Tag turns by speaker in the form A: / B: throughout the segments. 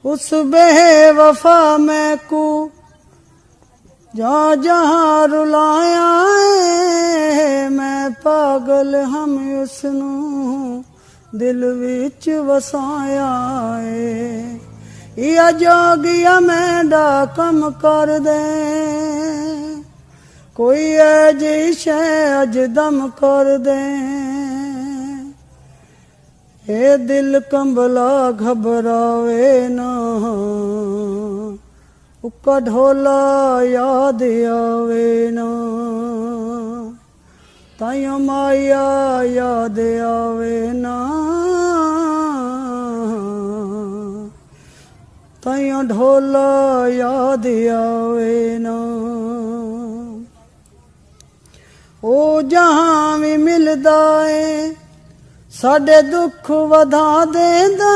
A: उस बेवफा मैं को जहाँ जहाँ रुलाया है, मैं पागल हम उसनू दिल विच वसाया है। या जोगिया मैंडा कम कर दे, कोई ऐजी शै अज दम कर दे। ए दिल कंबला घबरावे ना, उक्का ढोला याद आवे ना। ताइयों माया याद आवे ना, ताइयों ढोला याद आवे ना। ओ जहां भी मिलदा है साडे दुख वधा देंदा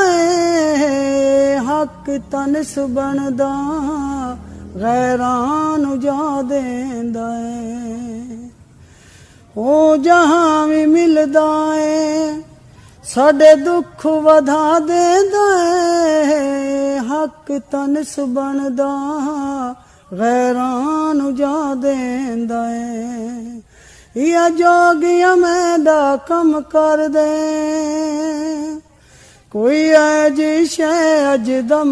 A: है। हक तनस बनदा गैरां नू जा देंदा है। ओ जहां भी मिलदा है साडे दुख वधा देंदा है। हक तनस बनदा गैरां नू जा देंदा है। या जोगिया मैंडा कम कर दे, कोई ऐजी शै अज दम